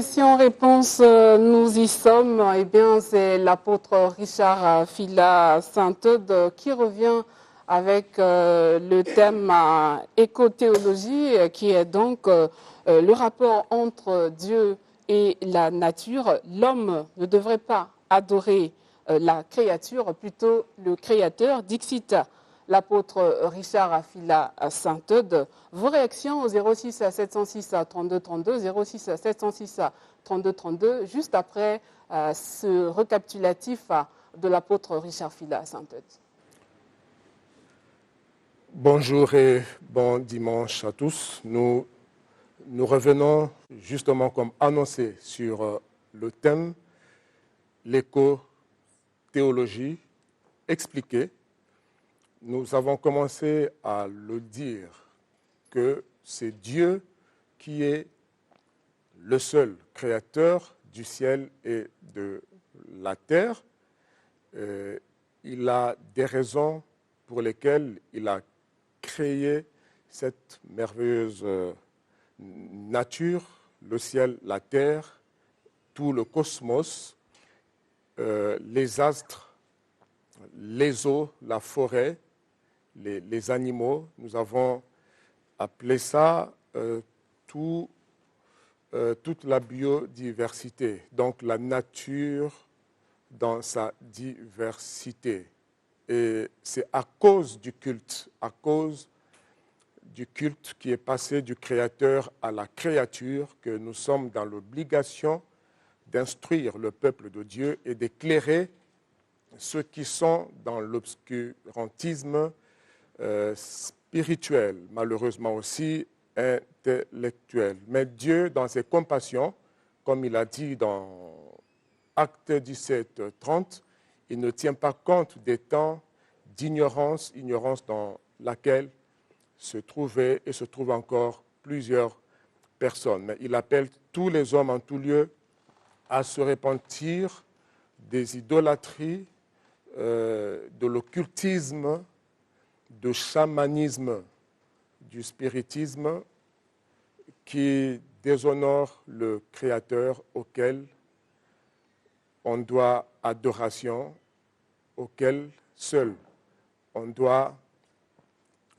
Question-réponse, nous y sommes. Eh bien, c'est l'apôtre Richard Fila Saint-Eudes qui revient avec le thème écothéologie, qui est donc le rapport entre Dieu et la nature. L'homme ne devrait pas adorer la créature, plutôt le créateur. Dixit l'apôtre Richard Fila Saint-Eudes. Vos réactions au 06 706 32 32, 06 706 32 32, juste après ce récapitulatif de l'apôtre Richard Fila Saint-Eudes. Bonjour et bon dimanche à tous. Nous revenons justement comme annoncé sur le thème l'éco-théologie expliquée. Nous avons commencé à le dire que c'est Dieu qui est le seul créateur du ciel et de la terre. Il a des raisons pour lesquelles il a créé cette merveilleuse nature, le ciel, la terre, tout le cosmos, les astres, les eaux, la forêt, les animaux. Nous avons appelé ça toute la biodiversité, donc la nature dans sa diversité. Et c'est à cause du culte qui est passé du créateur à la créature que nous sommes dans l'obligation d'instruire le peuple de Dieu et d'éclairer ceux qui sont dans l'obscurantisme spirituel, malheureusement aussi intellectuel. Mais Dieu, dans ses compassions, comme il a dit dans Actes 17, 30, il ne tient pas compte des temps d'ignorance, ignorance dans laquelle se trouvaient et se trouvent encore plusieurs personnes. Mais il appelle tous les hommes en tout lieu à se repentir des idolâtries, de l'occultisme, du chamanisme, du spiritisme qui déshonore le Créateur auquel on doit adoration, auquel seul on doit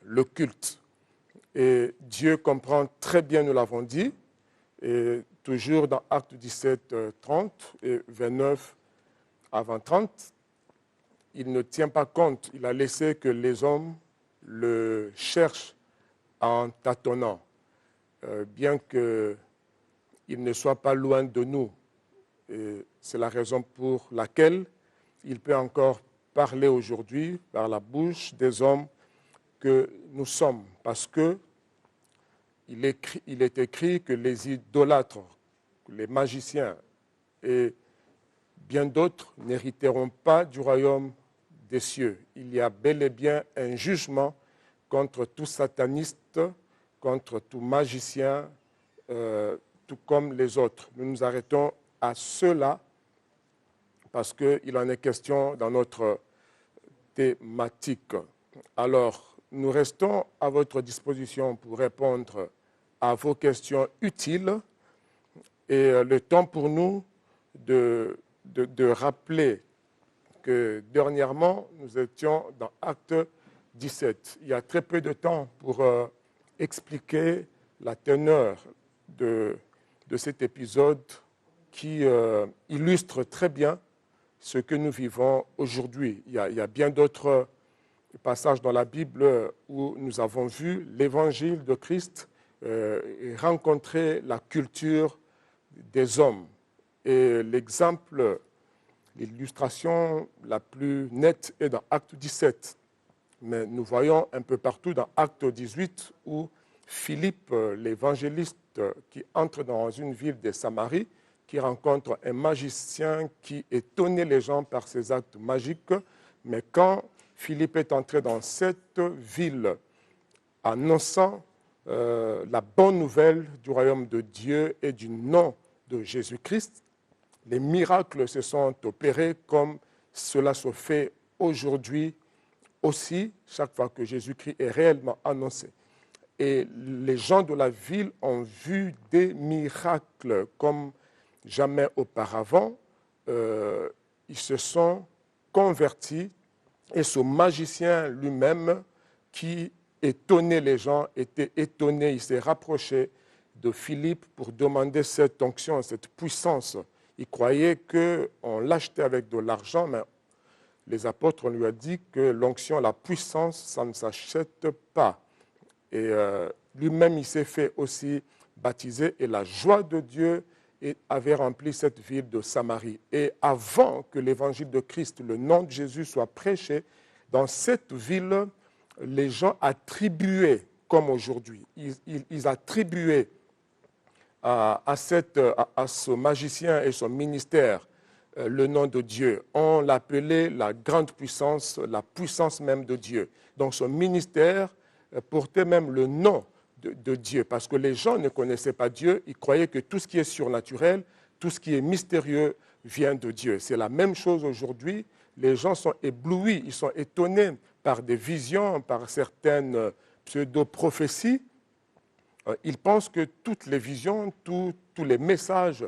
le culte. Et Dieu comprend très bien, nous l'avons dit, et toujours dans Actes 17, 30 et 29 avant 30, il ne tient pas compte, il a laissé que les hommes le cherchent en tâtonnant, bien qu'il ne soit pas loin de nous. Et c'est la raison pour laquelle il peut encore parler aujourd'hui par la bouche des hommes que nous sommes, parce que il est écrit que les idolâtres, les magiciens et bien d'autres n'hériteront pas du royaume des cieux. Il y a bel et bien un jugement contre tout sataniste, contre tout magicien, tout comme les autres. Nous nous arrêtons à cela parce qu'il en est question dans notre thématique. Alors, nous restons à votre disposition pour répondre à vos questions utiles et le temps pour nous de rappeler que dernièrement, nous étions dans Acte 17. Il y a très peu de temps pour expliquer la teneur de cet épisode qui illustre très bien ce que nous vivons aujourd'hui. Il y a bien d'autres passages dans la Bible où nous avons vu l'évangile de Christ rencontrer la culture des hommes. Et l'exemple, l'illustration la plus nette est dans Acte 17. Mais nous voyons un peu partout dans Acte 18 où Philippe, l'évangéliste qui entre dans une ville de Samarie, qui rencontre un magicien qui étonnait les gens par ses actes magiques. Mais quand Philippe est entré dans cette ville annonçant la bonne nouvelle du royaume de Dieu et du nom de Jésus-Christ, les miracles se sont opérés comme cela se fait aujourd'hui aussi, chaque fois que Jésus-Christ est réellement annoncé. Et les gens de la ville ont vu des miracles comme jamais auparavant, ils se sont convertis et ce magicien lui-même qui étonnait les gens, était étonné, il s'est rapproché de Philippe pour demander cette onction, cette puissance. Il croyait qu'on l'achetait avec de l'argent, mais les apôtres, on lui a dit que l'onction, la puissance, ça ne s'achète pas. Et lui-même, il s'est fait aussi baptiser et la joie de Dieu avait rempli cette ville de Samarie. Et avant que l'évangile de Christ, le nom de Jésus, soit prêché, dans cette ville, les gens attribuaient, comme aujourd'hui, ils attribuaient à ce magicien et son ministère le nom de Dieu. On l'appelait la grande puissance, la puissance même de Dieu. Donc son ministère portait même le nom de Dieu, parce que les gens ne connaissaient pas Dieu, ils croyaient que tout ce qui est surnaturel, tout ce qui est mystérieux vient de Dieu. C'est la même chose aujourd'hui. Les gens sont éblouis, ils sont étonnés par des visions, par certaines pseudo-prophéties. Ils pensent que toutes les visions, tous les messages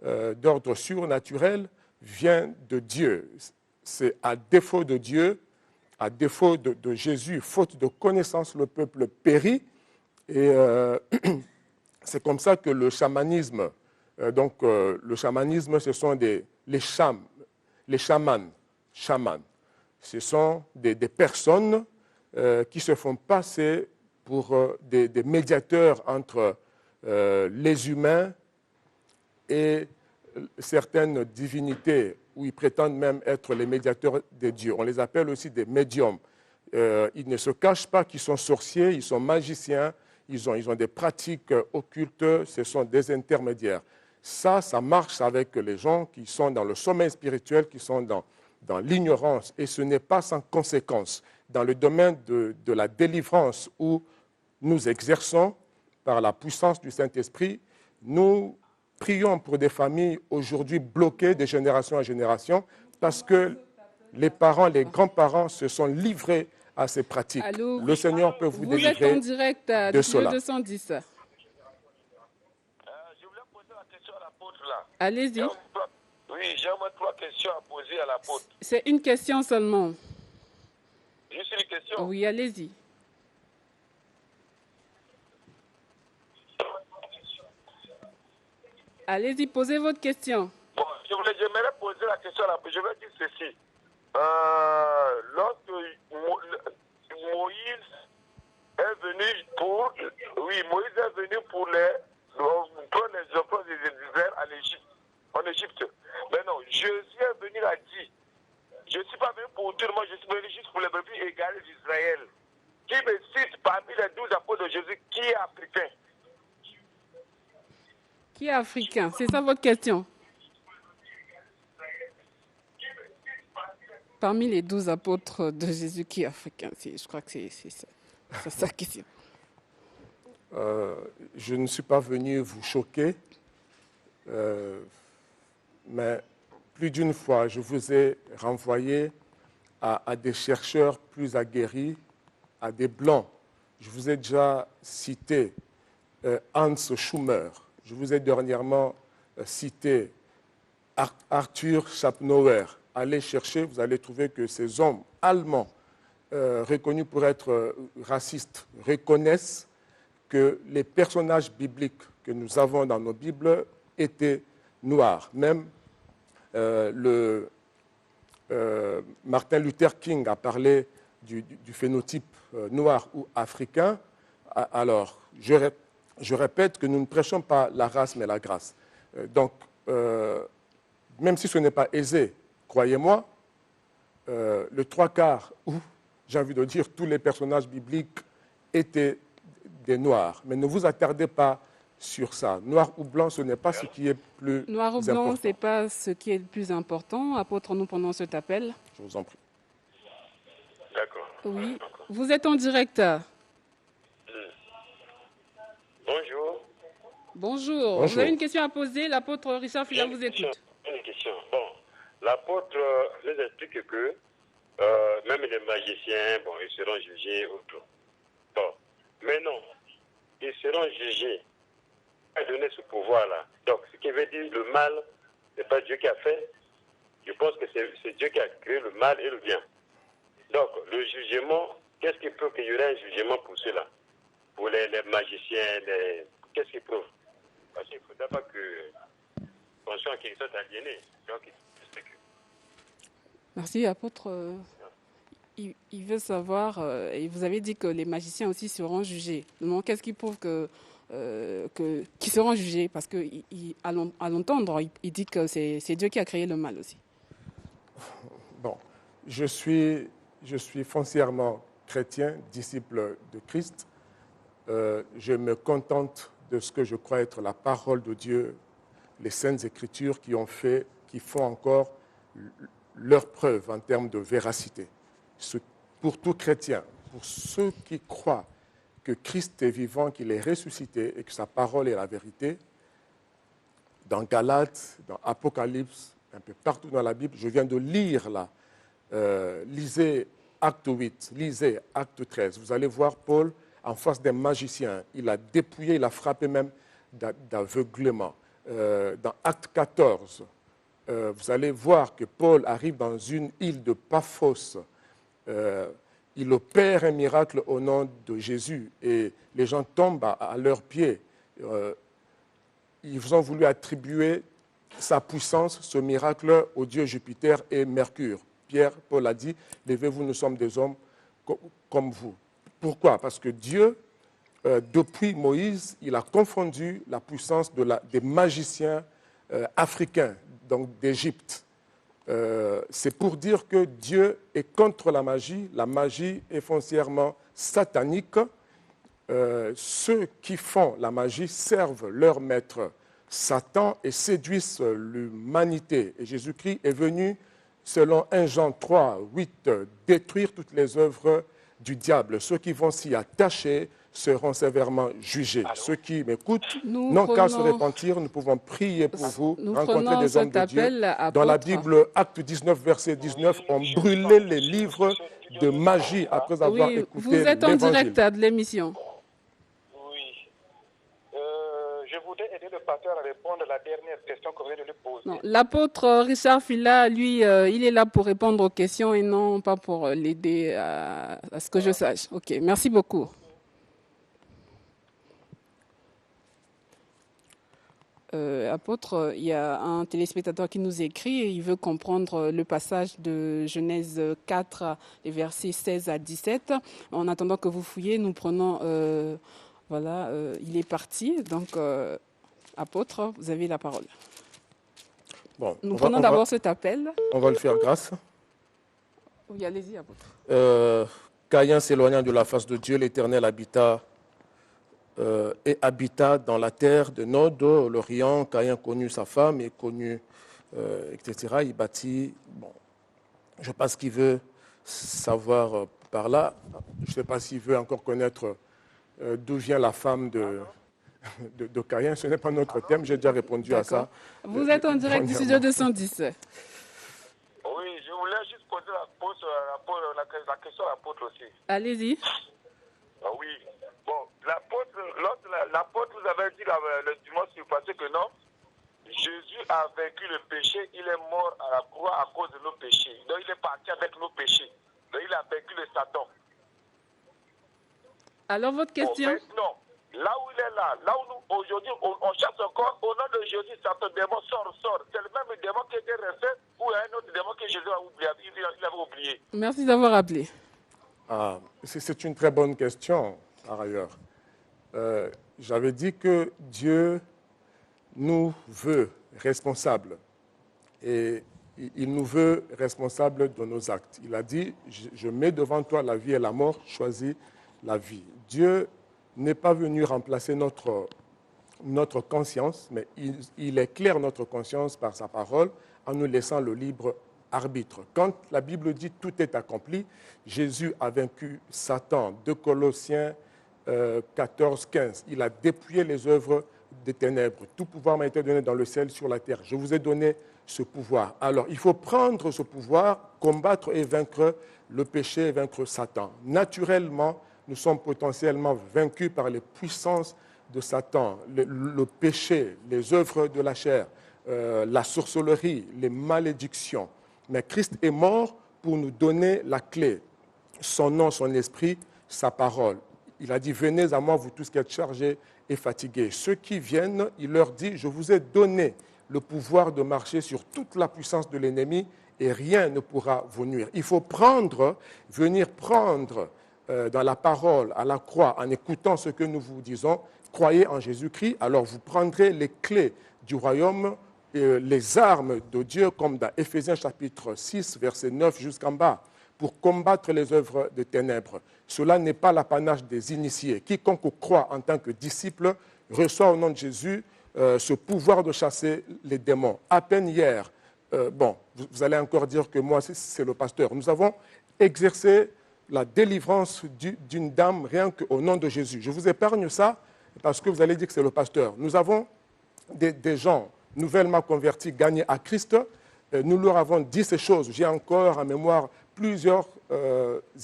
d'ordre surnaturel viennent de Dieu. C'est à défaut de Dieu, à défaut de Jésus, faute de connaissance, le peuple périt. Et c'est comme ça que le chamanisme, le chamanisme, ce sont les chamans. Ce sont des personnes qui se font passer pour des médiateurs entre les humains et certaines divinités, où ils prétendent même être les médiateurs des dieux. On les appelle aussi des médiums. Ils ne se cachent pas qu'ils sont sorciers, ils sont magiciens, ils ont des pratiques occultes, ce sont des intermédiaires. Ça marche avec les gens qui sont dans le sommeil spirituel, qui sont dans l'ignorance, et ce n'est pas sans conséquence. Dans le domaine de la délivrance où nous exerçons par la puissance du Saint-Esprit, nous prions pour des familles aujourd'hui bloquées de génération en génération parce que les parents, les grands-parents se sont livrés à ces pratiques. Allô, le Seigneur peut vous délivrer êtes en direct de du cela. 210. Je voulais poser la question à l'apôtre là. Allez-y. Oui, j'ai au moins 3 questions à poser à l'apôtre. C'est une question seulement. Juste une question. Oui, allez-y. Allez-y, posez votre question. Bon, j'aimerais poser la question à l'apôtre. Je vais dire ceci. Lorsque Moïse est venu pour... Oui, Moïse est venu pour prendre les enfants d'Israël en Égypte. Mais non, Jésus est venu a dit, je ne suis pas venu pour tout le monde, je suis venu juste pour les brebis égarées d'Israël. Qui me cite parmi les 12 apôtres de Jésus, qui est africain? Qui est africain? C'est ça votre question? Parmi les 12 apôtres de Jésus, qui est africain? Je crois que c'est ça. C'est ça la question. Je ne suis pas venu vous choquer, mais plus d'une fois, je vous ai renvoyé à des chercheurs plus aguerris, à des blancs. Je vous ai déjà cité Hans Schumer. Je vous ai dernièrement cité Arthur Schopenhauer. Allez chercher, vous allez trouver que ces hommes allemands, reconnus pour être racistes, reconnaissent que les personnages bibliques que nous avons dans nos Bibles étaient noirs. Même Martin Luther King a parlé du phénotype noir ou africain. Alors, je répète que nous ne prêchons pas la race, mais la grâce. Donc, même si ce n'est pas aisé, croyez-moi, le 3/4, ou j'ai envie de dire tous les personnages bibliques étaient des noirs. Mais ne vous attardez pas sur ça. Noir ou blanc, ce n'est pas ce qui est plus important. Noir ou blanc, ce n'est pas ce qui est le plus important. Apôtre-nous pendant cet appel. Je vous en prie. D'accord. Oui. Vous êtes en direct. Bonjour. Bonjour. Vous avez une question à poser? L'apôtre Richard Fila vous écoute. Une question. Bon, l'apôtre nous explique que même les magiciens, bon, ils seront jugés autour. Bon, mais non, ils seront jugés a donné ce pouvoir-là. Donc, ce qui veut dire le mal, ce n'est pas Dieu qui a fait. Je pense que c'est Dieu qui a créé le mal et le bien. Donc, le jugement, qu'est-ce qui prouve qu'il y aurait un jugement pour cela? Pour les magiciens, qu'est-ce qui prouve? Parce qu'il ne faudra pas que conscient qu'ils soient aliénés. Donc, Merci, apôtre. Il veut savoir, et vous avez dit que les magiciens aussi seront jugés. Donc, qu'est-ce qui prouve qu'ils seront jugés? Parce qu'à l'entendre, il dit que c'est Dieu qui a créé le mal aussi. Bon, je suis foncièrement chrétien, disciple de Christ. Je me contente de ce que je crois être la parole de Dieu, les Saintes Écritures qui font encore leur preuve en termes de véracité. Pour tout chrétien, pour ceux qui croient que Christ est vivant, qu'il est ressuscité et que sa parole est la vérité, dans Galates, dans Apocalypse, un peu partout dans la Bible, je viens de lire là, lisez Acte 8, lisez Acte 13, vous allez voir Paul en face des magiciens, il a dépouillé, il a frappé même d'aveuglement. Dans Acte 14, vous allez voir que Paul arrive dans une île de Paphos. Il opère un miracle au nom de Jésus et les gens tombent à leurs pieds. Ils ont voulu attribuer sa puissance, ce miracle, au dieu Jupiter et Mercure. Paul a dit, levez-vous, nous sommes des hommes comme vous. Pourquoi? Parce que Dieu, depuis Moïse, il a confondu la puissance des magiciens africains, donc d'Égypte. C'est pour dire que Dieu est contre la magie est foncièrement satanique. Ceux qui font la magie servent leur maître Satan et séduisent l'humanité. Et Jésus-Christ est venu, selon 1 Jean 3, 8, détruire toutes les œuvres du diable. Ceux qui vont s'y attacher seront sévèrement jugés. Ceux qui m'écoutent n'ont qu'à se repentir. Nous pouvons prier pour vous, rencontrer des hommes de Dieu. Dans la Bible, Acte 19, verset 19, on brûlait les livres de magie après avoir écouté l'évangile. Vous êtes en direct de l'émission. Oui. Je voudrais aider le pasteur à répondre à la dernière question que vous venez de lui poser. L'apôtre Richard Fila, lui, il est là pour répondre aux questions et non pas pour l'aider à ce que je sache. Ok, merci beaucoup. Apôtre, il y a un téléspectateur qui nous écrit et il veut comprendre le passage de Genèse 4, les versets 16 à 17. En attendant que vous fouillez, nous prenons... il est parti. Donc, apôtre, vous avez la parole. Bon, nous prenons d'abord cet appel. On va le faire grâce. Oui, allez-y, apôtre. Caïn s'éloignant de la face de Dieu, l'Éternel habita dans la terre de Nod, l'Orient. Caïn connut sa femme et connut, etc. Il bâtit. Bon, je ne sais pas ce qu'il veut savoir par là. Je ne sais pas s'il veut encore connaître d'où vient la femme de Caïn. Ce n'est pas notre thème, j'ai déjà répondu à ça. Vous êtes en direct du studio 210. Oui, je voulais juste poser la question à l'apôtre aussi. Allez-y. Oui. Bon, l'apôtre vous avait dit le dimanche passé que non, Jésus a vaincu le péché, il est mort à la croix à cause de nos péchés. Donc il est parti avec nos péchés. Donc il a vaincu le Satan. Alors votre question? Non. Là où il est là où nous, aujourd'hui, on chasse encore, au nom de Jésus, Satan, démon, sort. C'est le même démon qui était resté ou un autre démon que Jésus a oublié, il avait oublié. Merci d'avoir appelé. C'est une très bonne question, par ailleurs. J'avais dit que Dieu nous veut responsables. Et il nous veut responsables de nos actes. Il a dit, je mets devant toi la vie et la mort, choisis la vie. Dieu n'est pas venu remplacer notre conscience, mais il éclaire notre conscience par sa parole en nous laissant le libre arbitre. Quand la Bible dit tout est accompli, Jésus a vaincu Satan. 2 Colossiens 14, 15. Il a dépouillé les œuvres des ténèbres. Tout pouvoir m'a été donné dans le ciel, sur la terre. Je vous ai donné ce pouvoir. Alors, il faut prendre ce pouvoir, combattre et vaincre le péché et vaincre Satan. Naturellement, nous sommes potentiellement vaincus par les puissances de Satan, le péché, les œuvres de la chair, la sorcellerie, les malédictions. Mais Christ est mort pour nous donner la clé, son nom, son esprit, sa parole. Il a dit, venez à moi, vous tous qui êtes chargés et fatigués. Ceux qui viennent, il leur dit, je vous ai donné le pouvoir de marcher sur toute la puissance de l'ennemi et rien ne pourra vous nuire. Il faut venir prendre dans la parole, à la croix, en écoutant ce que nous vous disons, croyez en Jésus-Christ, alors vous prendrez les clés du royaume, les armes de Dieu, comme dans Éphésiens chapitre 6, verset 9 jusqu'en bas, pour combattre les œuvres des ténèbres. Cela n'est pas l'apanage des initiés. Quiconque croit en tant que disciple reçoit au nom de Jésus ce pouvoir de chasser les démons. À peine hier, vous allez encore dire que moi, c'est le pasteur. Nous avons exercé la délivrance d'une dame rien qu'au nom de Jésus. Je vous épargne ça parce que vous allez dire que c'est le pasteur. Nous avons des gens nouvellement convertis, gagnés à Christ. Nous leur avons dit ces choses. J'ai encore en mémoire plusieurs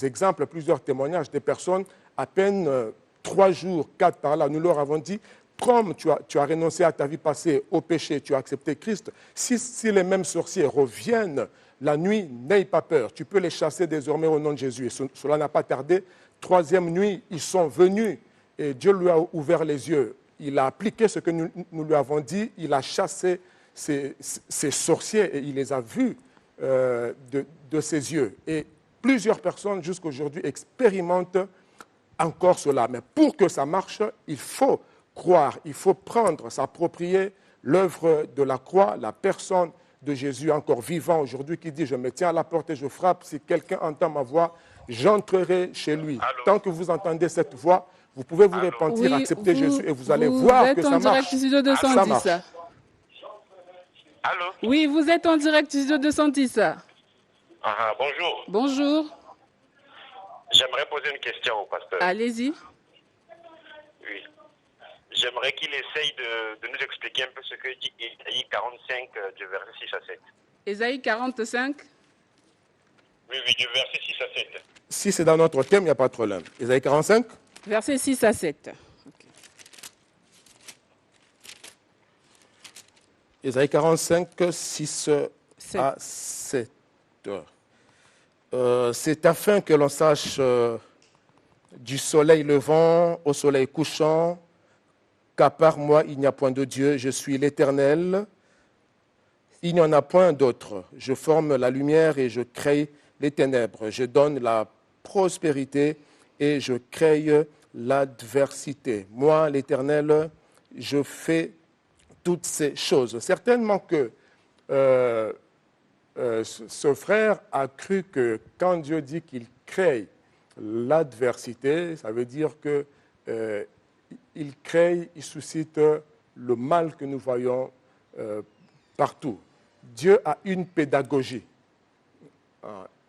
exemples, plusieurs témoignages des personnes, à peine 3 jours, 4 par là. Nous leur avons dit, comme tu as renoncé à ta vie passée, au péché, tu as accepté Christ, si les mêmes sorciers reviennent la nuit, n'aie pas peur. Tu peux les chasser désormais au nom de Jésus. Et cela n'a pas tardé. 3e nuit, ils sont venus et Dieu lui a ouvert les yeux. Il a appliqué ce que nous lui avons dit. Il a chassé ces sorciers et il les a vus de ses yeux. Et plusieurs personnes jusqu'à aujourd'hui expérimentent encore cela. Mais pour que ça marche, il faut croire, il faut prendre, s'approprier l'œuvre de la croix, la personne de Jésus encore vivant aujourd'hui qui dit « Je me tiens à la porte et je frappe. Si quelqu'un entend ma voix, j'entrerai chez lui. » Tant que vous entendez cette voix, vous pouvez vous repentir, accepter Jésus et vous allez voir que ça marche. Vous êtes en direct studio 210. Allô? Oui, vous êtes en direct studio 210. Bonjour. Bonjour. J'aimerais poser une question au pasteur. Allez-y. Oui. J'aimerais qu'il essaye de nous expliquer un peu ce que dit Ésaïe 45, du verset 6 à 7. Ésaïe 45. Oui, du verset 6 à 7. Si c'est dans notre thème, il n'y a pas de problème. Ésaïe 45 Verset 6 à 7. Okay. Ésaïe 45, 6 à 7. C'est afin que l'on sache du soleil levant au soleil couchant qu'à part moi, il n'y a point de Dieu. Je suis l'Éternel. Il n'y en a point d'autre. Je forme la lumière et je crée les ténèbres. Je donne la prospérité et je crée l'adversité. Moi, l'Éternel, je fais toutes ces choses. Certainement que ce frère a cru que quand Dieu dit qu'il crée l'adversité, ça veut dire qu'il crée, il suscite le mal que nous voyons partout. Dieu a une pédagogie.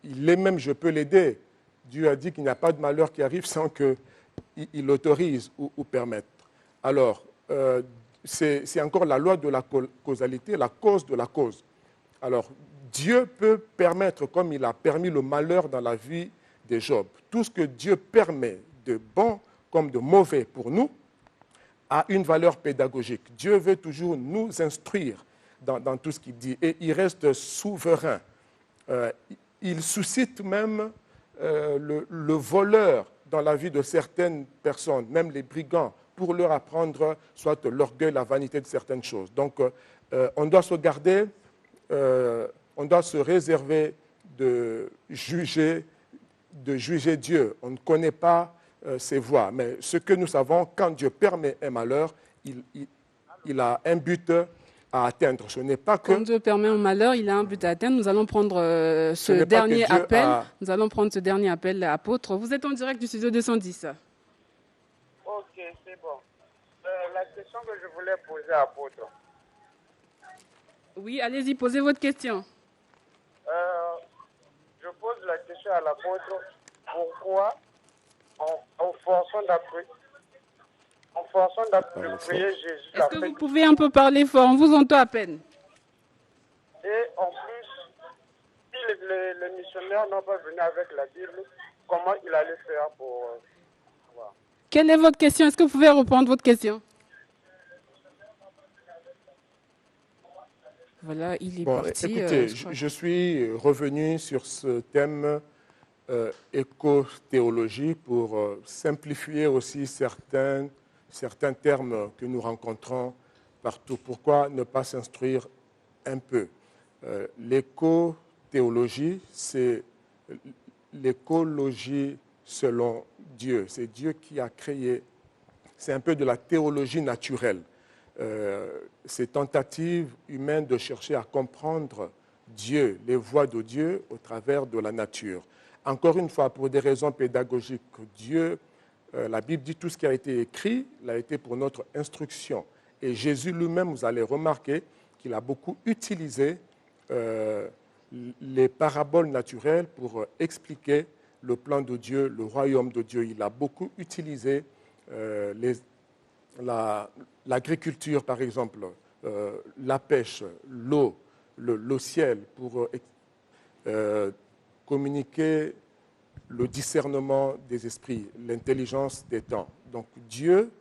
Il est même, je peux l'aider. Dieu a dit qu'il n'y a pas de malheur qui arrive sans qu'il l'autorise ou permette. Alors, c'est encore la loi de la causalité, la cause de la cause. Alors, Dieu peut permettre, comme il a permis le malheur dans la vie de Job, tout ce que Dieu permet de bon comme de mauvais pour nous a une valeur pédagogique. Dieu veut toujours nous instruire dans tout ce qu'il dit et il reste souverain. Il suscite même le voleur dans la vie de certaines personnes, même les brigands, pour leur apprendre soit l'orgueil, la vanité de certaines choses. Donc, on doit se garder, on doit se réserver de juger Dieu. On ne connaît pas ses voies, mais ce que nous savons, quand Dieu permet un malheur, il a un but à atteindre. Ce n'est pas que... Quand Dieu permet un malheur, il a un but à atteindre. Nous allons prendre ce dernier appel. Nous allons prendre ce dernier appel, apôtre. Vous êtes en direct du studio 210. Ok, c'est bon. La question que je voulais poser à l'apôtre. Oui, allez-y, posez votre question. Je pose la question à l'apôtre. Pourquoi, en forçant de prier Jésus... Est-ce que vous pouvez un peu parler fort? On vous entend à peine. Et en plus, si les missionnaires n'ont pas venu avec la Bible, comment il allait faire pour... Quelle est votre question? Est-ce que vous pouvez reprendre votre question? Voilà, il est Bon, parti. écoutez, je crois. je suis revenu sur ce thème éco-théologie pour simplifier aussi certains termes que nous rencontrons partout. Pourquoi ne pas s'instruire un peu? L'éco-théologie, c'est l'écologie selon Dieu. C'est Dieu qui a créé. C'est un peu de la théologie naturelle. Ces tentatives humaines de chercher à comprendre Dieu, les voies de Dieu au travers de la nature. Encore une fois, pour des raisons pédagogiques, Dieu, la Bible dit tout ce qui a été écrit, l'a été pour notre instruction. Et Jésus lui-même, vous allez remarquer qu'il a beaucoup utilisé les paraboles naturelles pour expliquer le plan de Dieu, le royaume de Dieu. Il a beaucoup utilisé l'agriculture, par exemple, la pêche, l'eau, le ciel, pour communiquer le discernement des esprits, l'intelligence des temps. Donc Dieu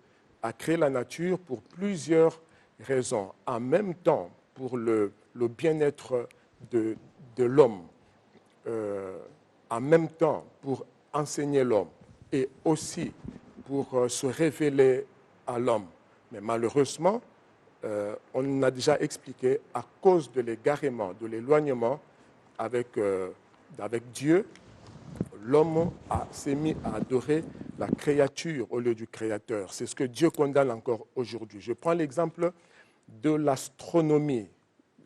a créé la nature pour plusieurs raisons. En même temps, pour le bien-être de l'homme, en même temps pour enseigner l'homme et aussi pour se révéler à l'homme. Mais malheureusement, on a déjà expliqué, à cause de l'égarement, de l'éloignement avec Dieu, l'homme s'est mis à adorer la créature au lieu du Créateur. C'est ce que Dieu condamne encore aujourd'hui. Je prends l'exemple de l'astronomie.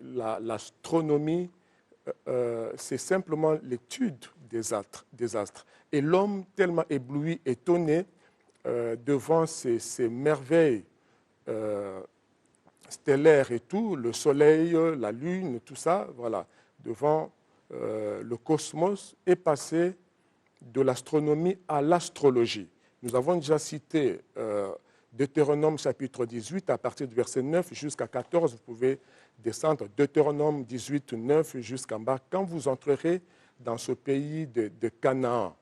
L'astronomie, c'est simplement l'étude des astres. Et l'homme, tellement ébloui, étonné devant ces merveilles stellaires et tout, le soleil, la lune, tout ça, voilà, devant le cosmos, est passé de l'astronomie à l'astrologie. Nous avons déjà cité Deutéronome chapitre 18, à partir du verset 9 jusqu'à 14, vous pouvez descendre Deutéronome 18, 9 jusqu'en bas. Quand vous entrerez dans ce pays de Canaan,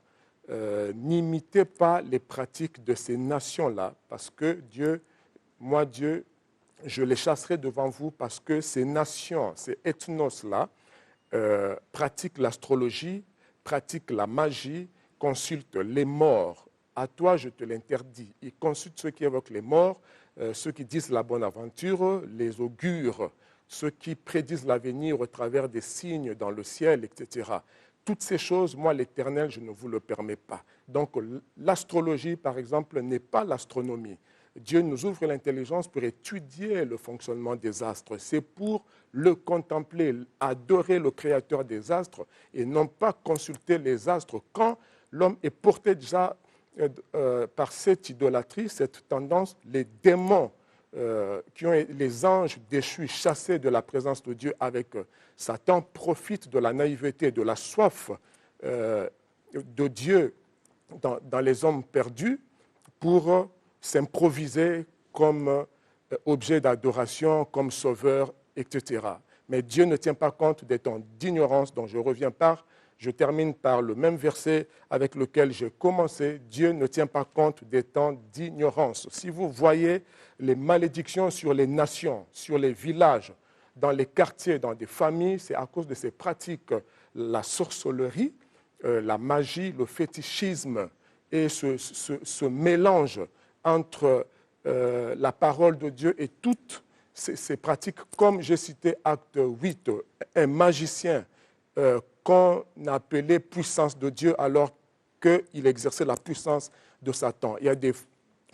n'imitez pas les pratiques de ces nations-là, parce que Dieu, je les chasserai devant vous, parce que ces nations, ces ethnos-là, pratiquent l'astrologie, pratiquent la magie, consultent les morts. À toi, je te l'interdis. Ils consultent ceux qui évoquent les morts, ceux qui disent la bonne aventure, les augures, ceux qui prédisent l'avenir au travers des signes dans le ciel, etc. Toutes ces choses, moi, l'Éternel, je ne vous le permets pas. Donc, l'astrologie, par exemple, n'est pas l'astronomie. Dieu nous ouvre l'intelligence pour étudier le fonctionnement des astres. C'est pour le contempler, adorer le Créateur des astres et non pas consulter les astres quand l'homme est porté déjà par cette idolâtrie, cette tendance, les démons, les anges déchus, chassés de la présence de Dieu avec Satan, profitent de la naïveté, de la soif de Dieu dans les hommes perdus pour s'improviser comme objet d'adoration, comme sauveur, etc. Mais Dieu ne tient pas compte des temps d'ignorance dont je termine par le même verset avec lequel j'ai commencé. Dieu ne tient pas compte des temps d'ignorance. Si vous voyez les malédictions sur les nations, sur les villages, dans les quartiers, dans des familles, c'est à cause de ces pratiques, la sorcellerie, la magie, le fétichisme et ce mélange entre la parole de Dieu et toutes ces pratiques. Comme j'ai cité Acte 8, un magicien qu'on appelait puissance de Dieu alors qu'il exerçait la puissance de Satan. Il y a des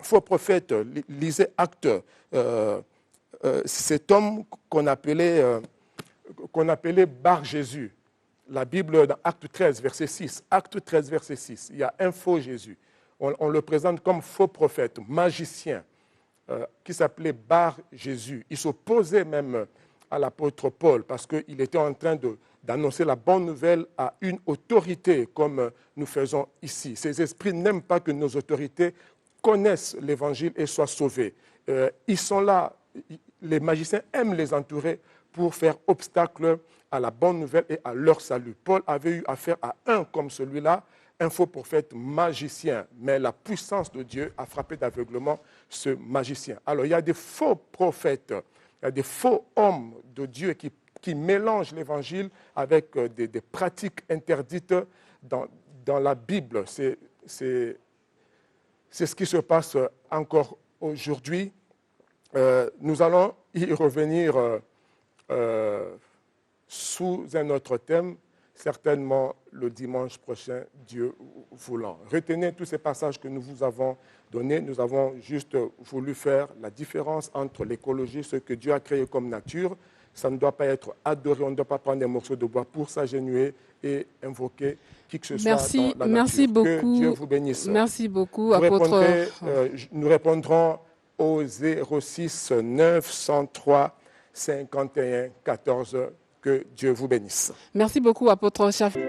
faux prophètes, lisez Acte, cet homme qu'on appelait Bar Jésus. La Bible, dans Acte 13, verset 6, Acte 13, verset 6, il y a un faux Jésus. On le présente comme faux prophète, magicien, qui s'appelait Bar Jésus. Il s'opposait même à l'apôtre Paul parce qu'il était en train d'annoncer la bonne nouvelle à une autorité comme nous faisons ici. Ces esprits n'aiment pas que nos autorités connaissent l'évangile et soient sauvés. Ils sont là, les magiciens aiment les entourer pour faire obstacle à la bonne nouvelle et à leur salut. Paul avait eu affaire à un comme celui-là, un faux prophète magicien, mais la puissance de Dieu a frappé d'aveuglement ce magicien. Alors il y a des faux prophètes, il y a des faux hommes de Dieu qui qui mélangent l'évangile avec des pratiques interdites dans la Bible. C'est ce qui se passe encore aujourd'hui. Nous allons y revenir sous un autre thème, certainement le dimanche prochain, Dieu voulant. Retenez tous ces passages que nous vous avons donnés. Nous avons juste voulu faire la différence entre l'écologie, ce que Dieu a créé comme nature. Ça ne doit pas être adoré, on ne doit pas prendre des morceaux de bois pour s'agenouiller et invoquer qui que ce soit dans la merci nature. beaucoup. Que Dieu vous bénisse. Merci beaucoup, apôtre. Nous répondrons au 06 903 51 14. Que Dieu vous bénisse. Merci beaucoup, apôtre Chafi.